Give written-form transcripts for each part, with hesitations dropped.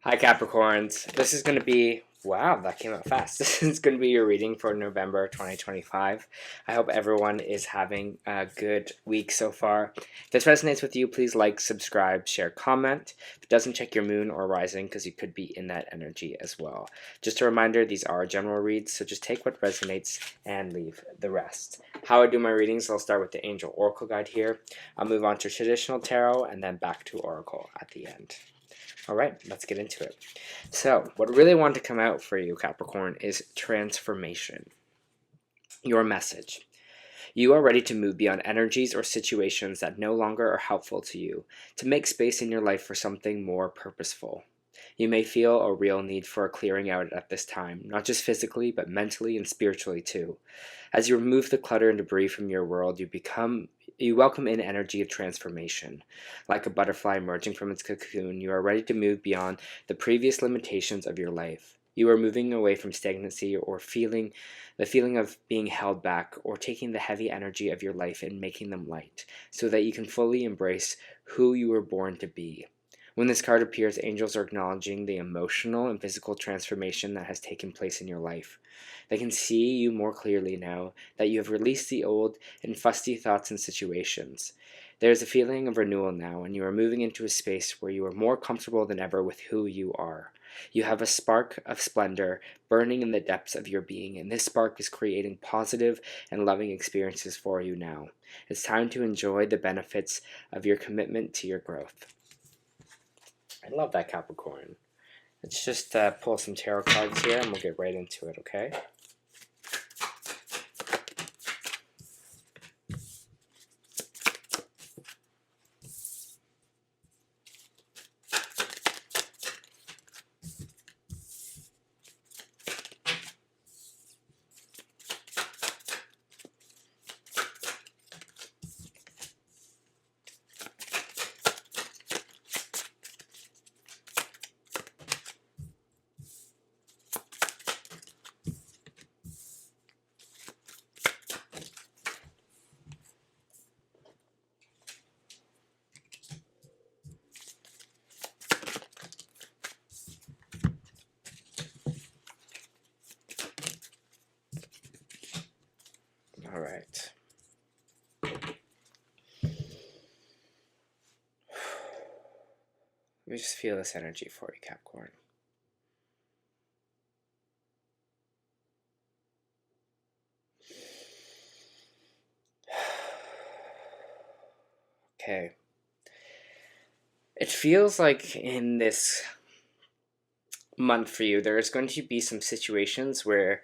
Hi Capricorns, this is going to be, wow, that came out fast. This is going to be your reading for November 2025. I hope everyone is having a good week so far. If this resonates with you, please like, subscribe, share, comment. If it doesn't, check your moon or rising because you could be in that energy as well. Just a reminder, these are general reads, so just take what resonates and leave the rest. How I do my readings, I'll start with the Angel Oracle Guide here. I'll move on to traditional tarot and then back to Oracle at the end. All right, let's get into it. So, what really wanted to come out for you, Capricorn, is transformation. Your message. You are ready to move beyond energies or situations that no longer are helpful to you, to make space in your life for something more purposeful. You may feel a real need for a clearing out at this time, not just physically, but mentally and spiritually too. As you remove the clutter and debris from your world, you welcome in energy of transformation. Like a butterfly emerging from its cocoon, you are ready to move beyond the previous limitations of your life. You are moving away from stagnancy or the feeling of being held back, or taking the heavy energy of your life and making them light, so that you can fully embrace who you were born to be. When this card appears, angels are acknowledging the emotional and physical transformation that has taken place in your life. They can see you more clearly now that you have released the old and fusty thoughts and situations. There is a feeling of renewal now, and you are moving into a space where you are more comfortable than ever with who you are. You have a spark of splendor burning in the depths of your being, and this spark is creating positive and loving experiences for you now. It's time to enjoy the benefits of your commitment to your growth. I love that, Capricorn. Let's just pull some tarot cards here and we'll get right into it, okay? All right. Let me just feel this energy for you, Capricorn. Okay. It feels like in this month for you, there is going to be some situations where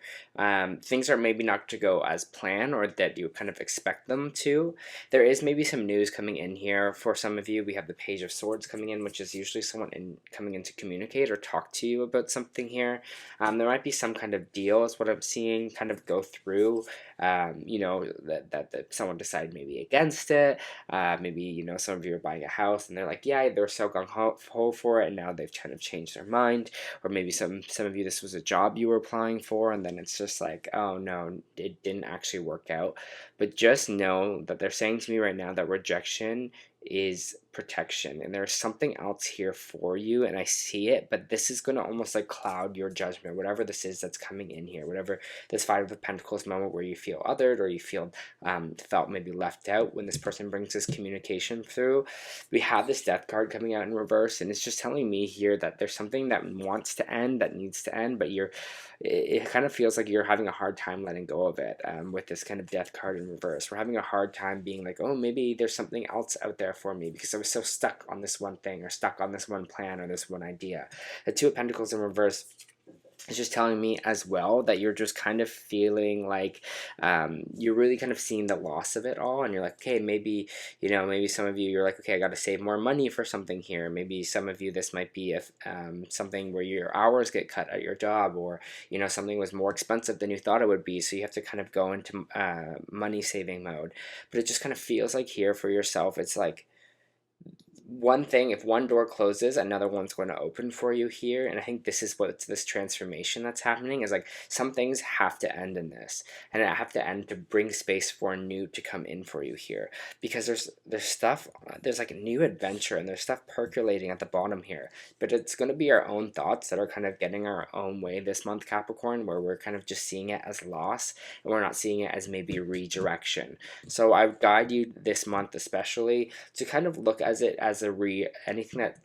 things are maybe not to go as planned or that you kind of expect them to. There is maybe some news coming in here for some of you. We have the Page of Swords coming in, which is usually someone coming in to communicate or talk to you about something here. There might be some kind of deal is what I'm seeing kind of go through. That someone decided maybe against it. Maybe some of you are buying a house and they're like, yeah, they're so gung-ho for it, and now they've kind of changed their mind. Or maybe some of you, this was a job you were applying for, and then it's just like, oh no, it didn't actually work out. But just know that they're saying to me right now that rejection is protection, and there's something else here for you, and I see it, but this is going to almost like cloud your judgment, whatever this is that's coming in here, whatever this Five of Pentacles moment where you feel othered or you feel felt maybe left out when this person brings this communication through. We have this Death card coming out in reverse, and it's just telling me here that there's something that wants to end, that needs to end, but it kind of feels like you're having a hard time letting go of it with this kind of Death card in reverse. We're having a hard time being like, oh, maybe there's something else out there for me because I was so stuck on this one thing or stuck on this one plan or this one idea. The Two of Pentacles in reverse is just telling me as well that you're just kind of feeling like you're really kind of seeing the loss of it all, and you're like, okay, maybe some of you, you're like, okay, I got to save more money for something here. Maybe some of you, this might be if something where your hours get cut at your job, or something was more expensive than you thought it would be, so you have to kind of go into money saving mode. But it just kind of feels like here for yourself, it's like one thing, if one door closes, another one's going to open for you here. And I think this is what's this transformation that's happening, is like some things have to end in this, and it have to end to bring space for new to come in for you here, because there's stuff, there's like a new adventure, and there's stuff percolating at the bottom here. But it's going to be our own thoughts that are kind of getting our own way this month, Capricorn, where we're kind of just seeing it as loss, and we're not seeing it as maybe redirection. So I would guide you this month especially to kind of look as it as anything that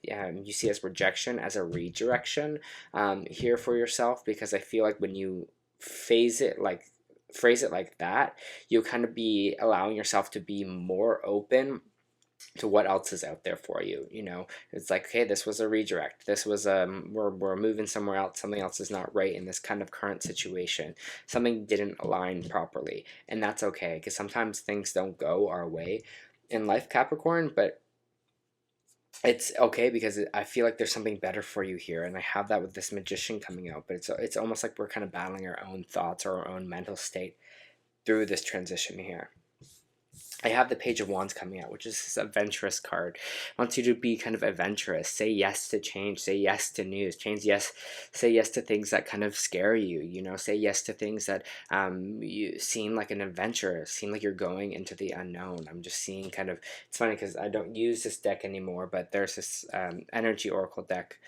you see as rejection as a redirection here for yourself, because I feel like when you phrase it like that, you'll kind of be allowing yourself to be more open to what else is out there for you. You know, it's like, okay, this was a redirect, this was we're moving somewhere else, something else is not right in this kind of current situation, something didn't align properly, and that's okay, because sometimes things don't go our way in life, Capricorn, but it's okay, because I feel like there's something better for you here, and I have that with this Magician coming out. But it's almost like we're kind of battling our own thoughts or our own mental state through this transition here. I have the Page of Wands coming out, which is this adventurous card. It wants you to be kind of adventurous. Say yes to change. Say yes to news. Say yes to things that kind of scare you. You know, say yes to things that you seem like an adventure. Seem like you're going into the unknown. I'm just seeing kind of. It's funny because I don't use this deck anymore, but there's this energy oracle deck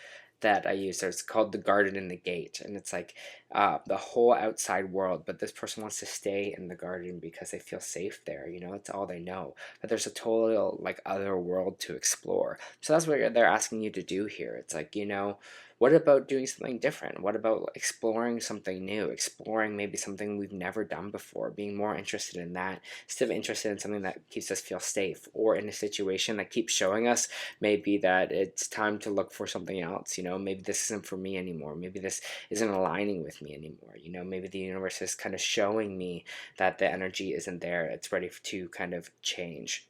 that I use. So it's called The Garden and the Gate, and it's like the whole outside world, but this person wants to stay in the garden because they feel safe there. You know, it's all they know. But there's a total like other world to explore. So that's what they're asking you to do here. It's like, you know, what about doing something different? What about exploring something new? Exploring maybe something we've never done before, being more interested in that instead of interested in something that keeps us feel safe, or in a situation that keeps showing us maybe that it's time to look for something else. You know, maybe this isn't for me anymore. Maybe this isn't aligning with me anymore. You know, maybe the universe is kind of showing me that the energy isn't there. It's ready to kind of change.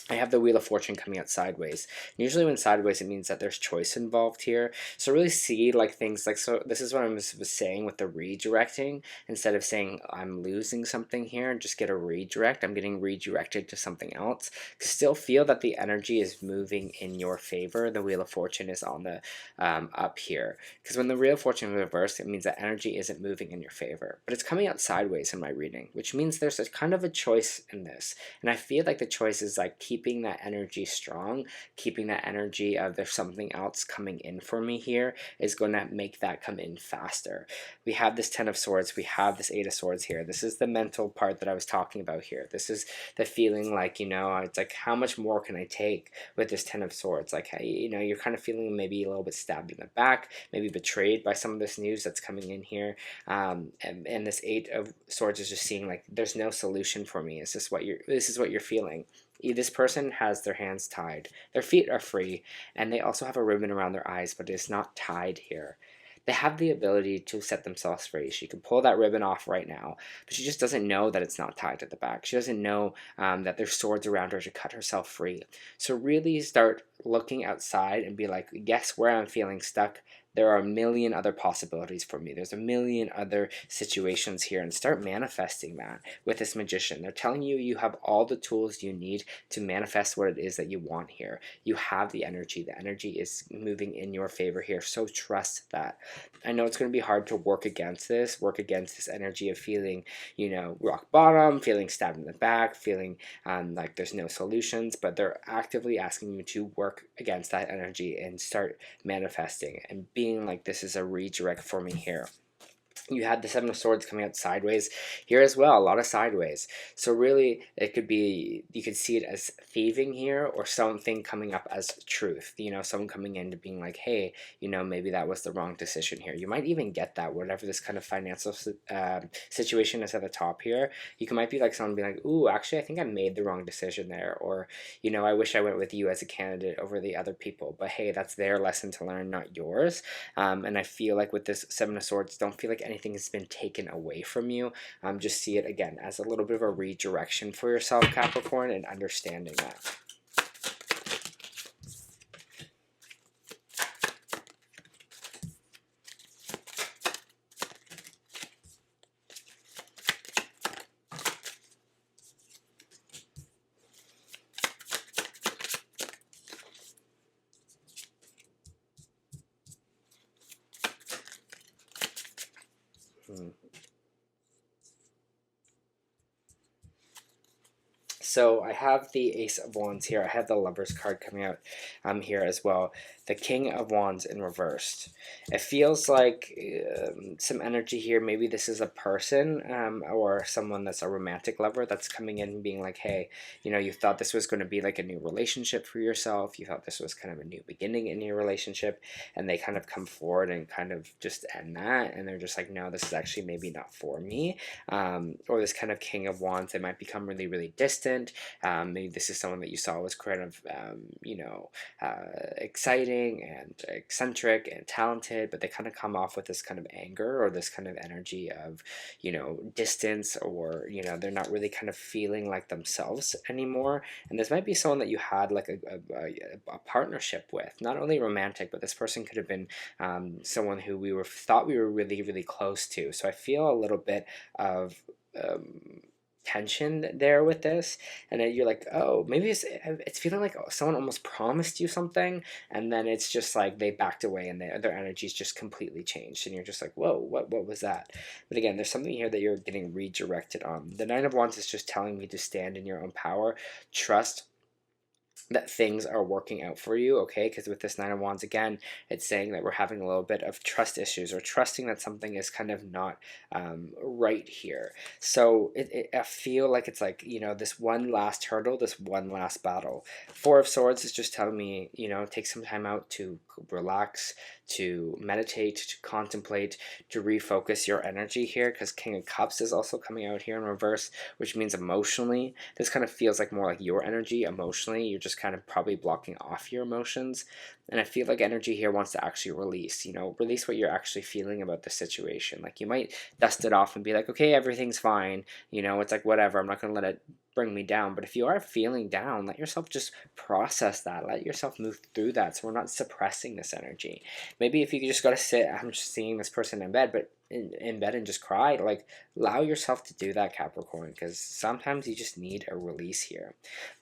I have the Wheel of Fortune coming out sideways. And usually when sideways, it means that there's choice involved here. So really see like things like, so this is what I was saying with the redirecting. Instead of saying I'm losing something here and just get a redirect, I'm getting redirected to something else. Still feel that the energy is moving in your favor. The Wheel of Fortune is on the up here. Because when the Wheel of Fortune is reversed, it means that energy isn't moving in your favor. But it's coming out sideways in my reading, which means there's a kind of a choice in this. And I feel like the choice is like keeping that energy strong, keeping that energy of there's something else coming in for me here is going to make that come in faster. We have this Ten of Swords, we have this Eight of Swords here. This is the mental part that I was talking about here. This is the feeling like, you know, it's like how much more can I take with this Ten of Swords? Like, you know, you're kind of feeling maybe a little bit stabbed in the back, maybe betrayed by some of this news that's coming in here. And this Eight of Swords is just seeing like there's no solution for me. This is what you're feeling. This person has their hands tied, their feet are free, and they also have a ribbon around their eyes, but it's not tied here. They have the ability to set themselves free. She could pull that ribbon off right now, but she just doesn't know that it's not tied at the back. She doesn't know that there's swords around her to cut herself free. So really start looking outside and be like, yes, where I'm feeling stuck, there are a million other possibilities for me. There's a million other situations here, and start manifesting that with this Magician. They're telling you you have all the tools you need to manifest what it is that you want here. You have the energy. The energy is moving in your favor here, so trust that. I know it's going to be hard to work against this energy of feeling, you know, rock bottom, feeling stabbed in the back, feeling like there's no solutions, but they're actively asking you to work against that energy and start manifesting and being like this is a redirect for me here. You had the Seven of Swords coming out sideways here as well, a lot of sideways. So really, it could be, you could see it as thieving here, or something coming up as truth. You know, someone coming in to being like, hey, you know, maybe that was the wrong decision here. You might even get that, whatever this kind of financial situation is at the top here. You might be like someone being like, ooh, actually, I think I made the wrong decision there. Or, you know, I wish I went with you as a candidate over the other people. But hey, that's their lesson to learn, not yours. And I feel like with this Seven of Swords, don't feel like anything has been taken away from you. Just see it again as a little bit of a redirection for yourself, Capricorn, and understanding that. So I have the Ace of Wands here. I have the Lovers card coming out here as well. The King of Wands in reversed. It feels like some energy here. Maybe this is a person or someone that's a romantic lover that's coming in and being like, hey, you know, you thought this was going to be like a new relationship for yourself. You thought this was kind of a new beginning in your relationship. And they kind of come forward and kind of just end that. And they're just like, no, this is actually maybe not for me. Or this kind of King of Wands, they might become really, really distant. Maybe this is someone that you saw was kind of, exciting and eccentric and talented, but they kind of come off with this kind of anger or this kind of energy of, distance, or, they're not really kind of feeling like themselves anymore. And this might be someone that you had like a partnership with, not only romantic, but this person could have been someone who thought we were really, really close to. So I feel a little bit of tension there with this, and then you're like, oh, maybe it's feeling like someone almost promised you something, and then it's just like they backed away and their energy's just completely changed, and you're just like, whoa, what was that? But again, there's something here that you're getting redirected on. The Nine of Wands is just telling me to stand in your own power, trust that things are working out for you, okay? Because with this Nine of Wands, again, it's saying that we're having a little bit of trust issues, or trusting that something is kind of not right here. So I feel like it's like, this one last hurdle, this one last battle. Four of Swords is just telling me, take some time out to relax, to meditate, to contemplate, to refocus your energy here, because King of Cups is also coming out here in reverse, which means emotionally, this kind of feels like more like your energy. Emotionally, you're just kind of probably blocking off your emotions, and I feel like energy here wants to actually release, release what you're actually feeling about the situation. Like, you might dust it off and be like, okay, everything's fine, it's like, whatever, I'm not going to let it bring me down. But if you are feeling down, let yourself just process that, let yourself move through that, so we're not suppressing this energy. Maybe if you just gotta sit, I'm just seeing this person in bed, but in bed and just cry, like, allow yourself to do that, Capricorn, because sometimes you just need a release here.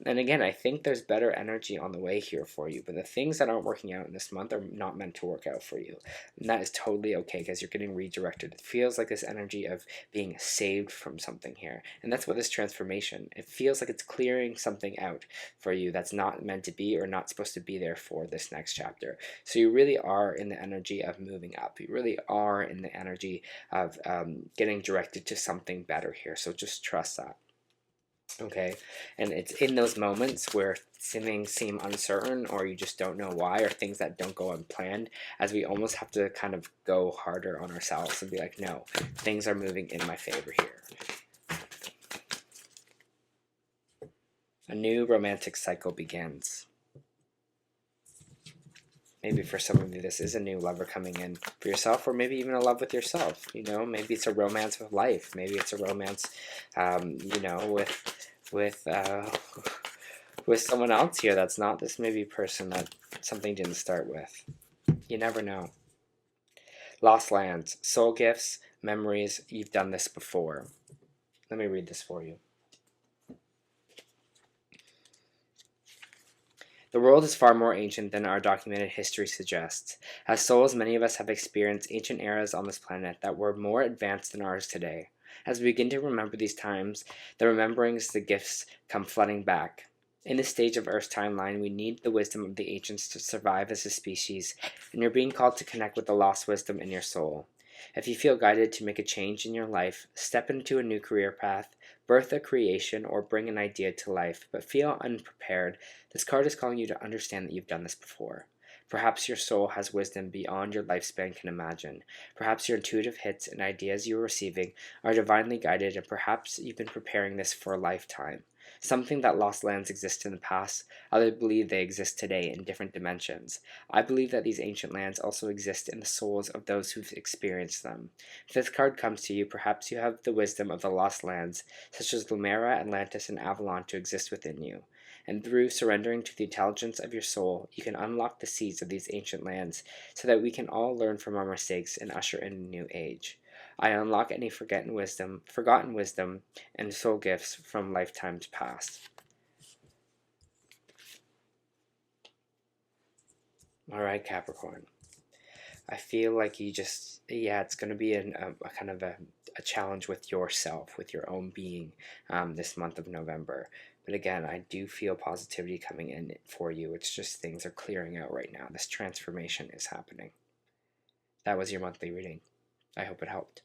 And again, I think there's better energy on the way here for you, but the things that aren't working out in this month are not meant to work out for you, and that is totally okay, because you're getting redirected. It feels like this energy of being saved from something here, and that's what this transformation, it feels like it's clearing something out for you that's not meant to be, or not supposed to be there for this next chapter. So you really are in the energy of moving up. You really are in the energy of getting directed to something better here. So just trust that. Okay, and it's in those moments where things seem uncertain, or you just don't know why, or things that don't go unplanned, as we almost have to kind of go harder on ourselves and be like, no, things are moving in my favor here. A new romantic cycle begins. Maybe for some of you, this is a new lover coming in for yourself, or maybe even a love with yourself. Maybe it's a romance with life. Maybe it's a romance, with someone else here that's not this maybe person that something didn't start with. You never know. Lost lands, soul gifts, memories. You've done this before. Let me read this for you. The world is far more ancient than our documented history suggests. As souls, many of us have experienced ancient eras on this planet that were more advanced than ours today. As we begin to remember these times, the rememberings, the gifts come flooding back. In this stage of Earth's timeline, we need the wisdom of the ancients to survive as a species, and you're being called to connect with the lost wisdom in your soul. If you feel guided to make a change in your life, step into a new career path, birth a creation, or bring an idea to life, but feel unprepared, this card is calling you to understand that you've done this before. Perhaps your soul has wisdom beyond your lifespan can imagine. Perhaps your intuitive hits and ideas you're receiving are divinely guided, and perhaps you've been preparing this for a lifetime. Something that lost lands exist in the past, others believe they exist today in different dimensions. I believe that these ancient lands also exist in the souls of those who've experienced them. If this card comes to you, perhaps you have the wisdom of the lost lands, such as Lumera, Atlantis, and Avalon, to exist within you. And through surrendering to the intelligence of your soul, you can unlock the seeds of these ancient lands, so that we can all learn from our mistakes and usher in a new age. I unlock any forgotten wisdom, and soul gifts from lifetimes past. Alright, Capricorn. I feel like you just, it's going to be a kind of a challenge with yourself, with your own being, this month of November. But again, I do feel positivity coming in for you. It's just things are clearing out right now. This transformation is happening. That was your monthly reading. I hope it helped.